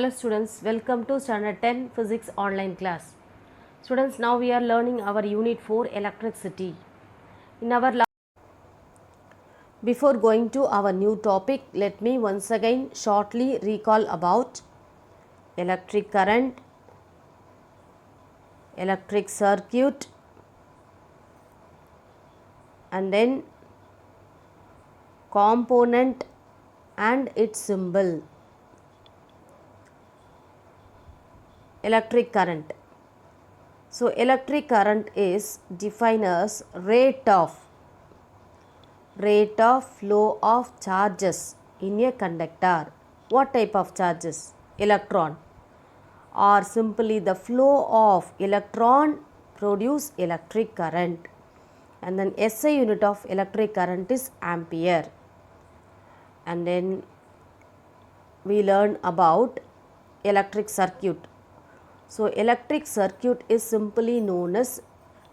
Hello students, welcome to standard 10 physics online class. Students, now we are learning our unit 4 electricity. In our Before going to our new topic, let me once again shortly recall about electric current, electric circuit, and then component and its symbol. Electric current. So electric current is defined as rate of flow of charges in a conductor. What type of charges? Electron, or simply the flow of electron produce electric current, and then SI unit of electric current is ampere. And then we learn about electric circuit. So electric circuit is simply known as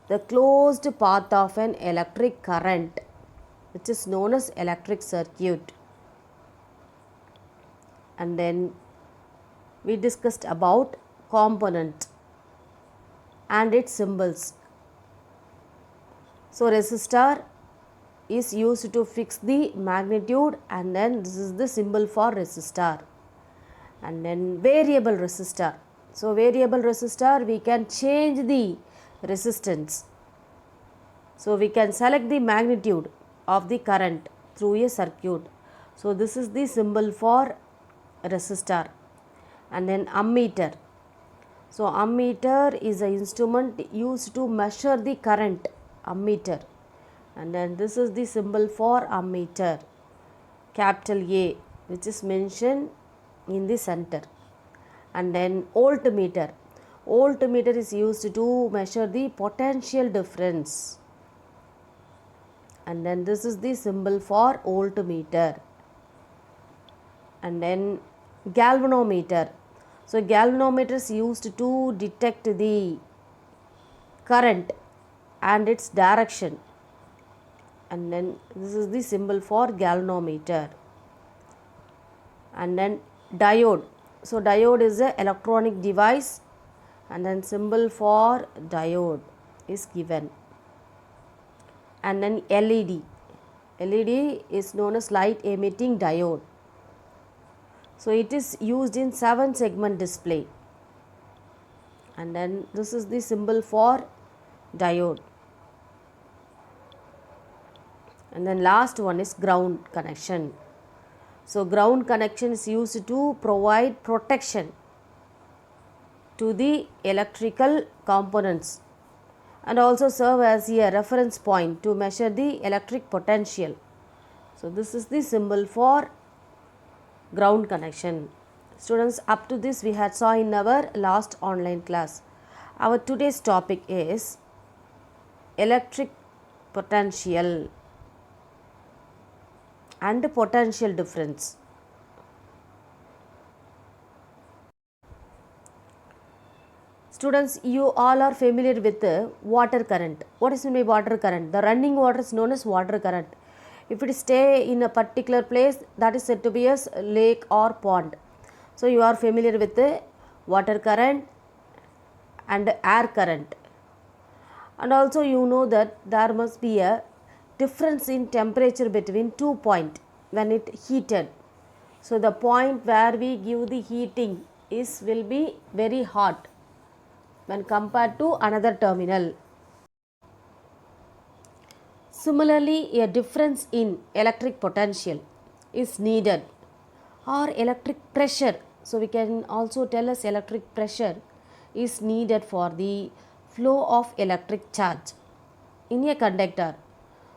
the closed path of an electric current, which is known as electric circuit. And then we discussed about component and its symbols. So resistor is used to fix the magnitude, and then this is the symbol for resistor. And then variable resistor. So variable resistor, we can change the resistance. So we can select the magnitude of the current through a circuit. So this is the symbol for resistor. And then ammeter. So ammeter is an instrument used to measure the current, ammeter. And then this is the symbol for ammeter, capital A, which is mentioned in the center. And then voltmeter. Voltmeter is used to measure the potential difference. And then this is the symbol for voltmeter. And then galvanometer. So galvanometer is used to detect the current and its direction. And then this is the symbol for galvanometer. And then diode. So diode is an electronic device, and then symbol for diode is given. And then LED. LED is known as light emitting diode. So it is used in 7 segment display. And then this is the symbol for diode. And then last one is ground connection. So ground connection is used to provide protection to the electrical components and also serve as a reference point to measure the electric potential. So this is the symbol for ground connection. Students, up to this we had saw in our last online class. Our today's topic is electric potential and potential difference. Students, you all are familiar with the water current. What is meant by water current? The running water is known as water current. If it stay in a particular place, that is said to be as lake or pond. So you are familiar with the water current and air current. And also you know that there must be a difference in temperature between 2 points when it heated. So the point where we give the heating will be very hot when compared to another terminal. Similarly, a difference in electric potential is needed, or electric pressure. So we can also tell us electric pressure is needed for the flow of electric charge in a conductor.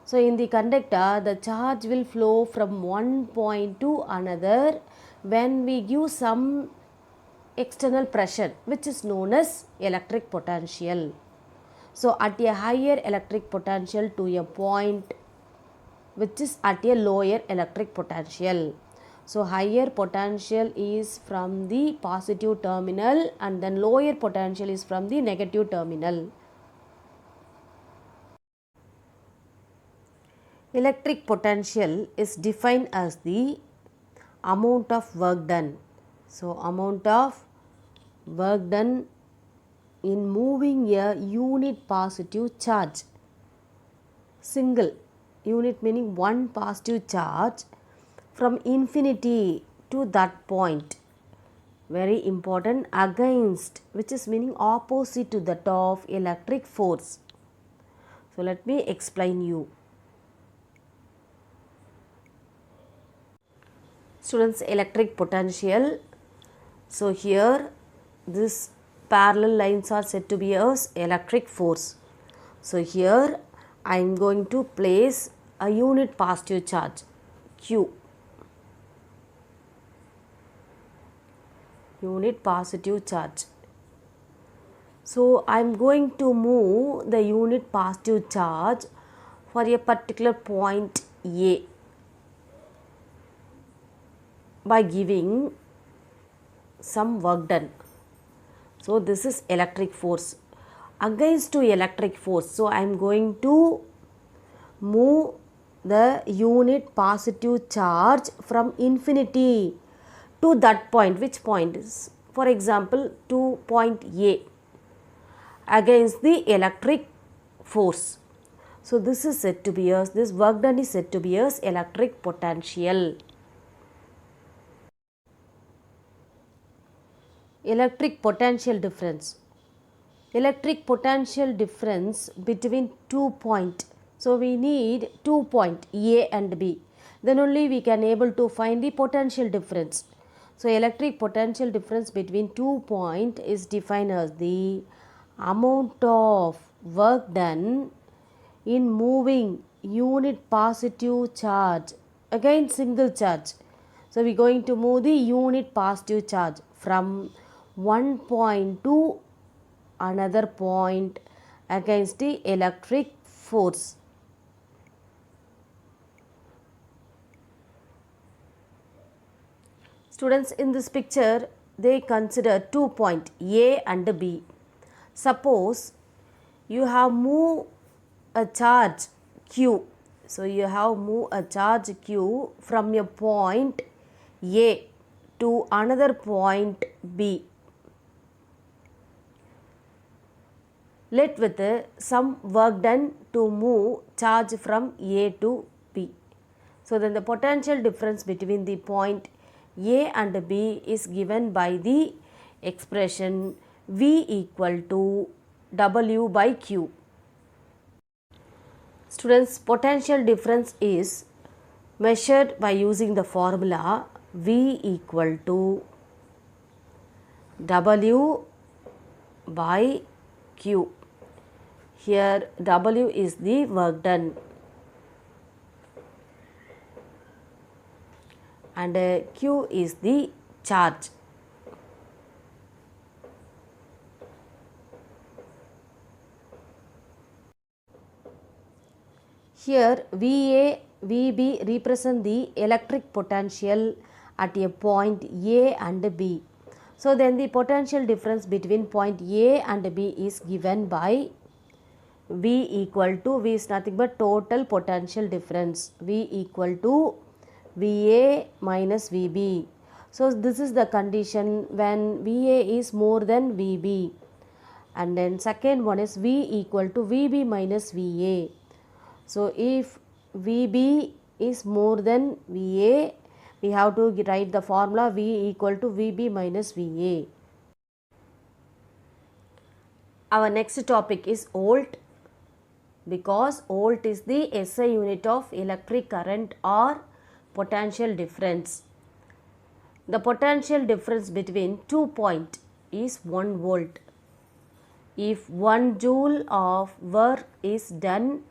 So in the conductor, the charge will flow from one point to another when we give some external pressure, which is known as electric potential. So at a higher electric potential to a point which is at a lower electric potential. So higher potential is from the positive terminal, and then lower potential is from the negative terminal. Electric potential is defined as the amount of work done. So amount of work done in moving a unit positive charge. Single unit meaning one positive charge from infinity to that point. Very important, against, which is meaning opposite to that of electric force. So let me explain you. Students, electric potential. So here this parallel lines are said to be as electric force. So here I am going to place a unit positive charge Q. Unit positive charge. So I am going to move the unit positive charge for a particular point A by giving some work done. So this is electric force against to electric force. So I am going to move the unit positive charge from infinity to that point. Which point is, for example, to point A against the electric force. So this is said to be as, this work done is said to be as electric potential. Electric potential difference. Electric potential difference between 2 points. So we need 2 points A and B. Then only we can able to find the potential difference. So electric potential difference between 2 points is defined as the amount of work done in moving unit positive charge against single charge. So we are going to move the unit positive charge from one point to another point against the electric force. Students, in this picture they consider 2 points A and B. Suppose you have moved a charge Q. So you have moved a charge Q from a point A to another point B. Let with some work done to move charge from A to B. So then the potential difference between the point A and B is given by the expression V equal to W by Q. Students, potential difference is measured by using the formula V equal to W by Q. Here W is the work done and Q is the charge. Here VA, VB represent the electric potential at a point A and B. So then the potential difference between point A and B is given by V equal to, V is nothing but total potential difference, V equal to VA minus VB. So this is the condition when VA is more than VB. And then second one is V equal to VB minus VA. So if VB is more than VA, we have to write the formula V equal to VB minus VA. Our next topic is volt, because volt is the SI unit of electric current or potential difference. The potential difference between 2 points is 1 volt. If 1 joule of work is done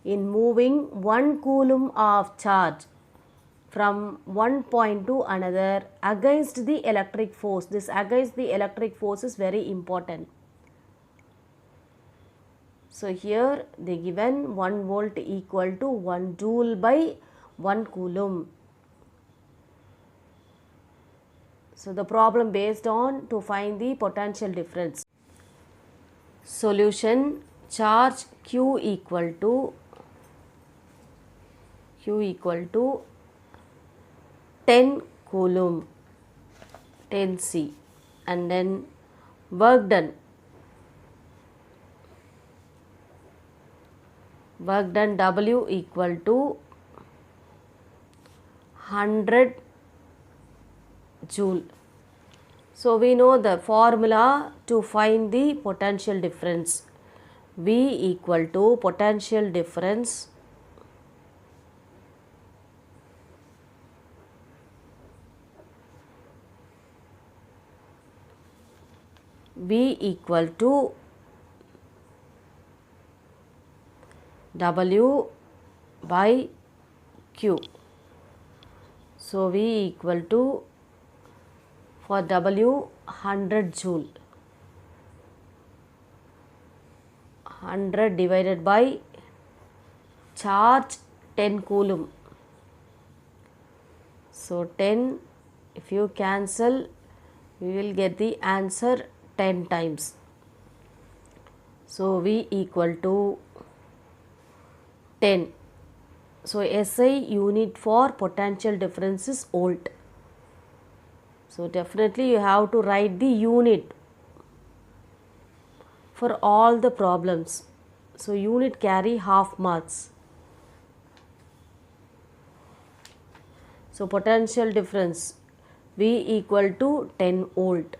in moving 1 coulomb of charge from one point to another against the electric force, this against the electric force is very important. So here they given 1 volt equal to 1 joule by 1 coulomb. So the problem based on to find the potential difference. Solution: charge Q equal to 10 coulomb. 10C. And then work done. Work done W equal to 100 joule. So we know the formula to find the potential difference. V equal to potential difference V equal to W by Q. So V equal to, for W, 100 joule. 100 divided by charge 10 coulomb. So 10, if you cancel, we will get the answer 10 times. So V equal to 10. So SI unit for potential difference is volt. So definitely you have to write the unit for all the problems. So unit carry half marks. So potential difference V equal to 10 volt.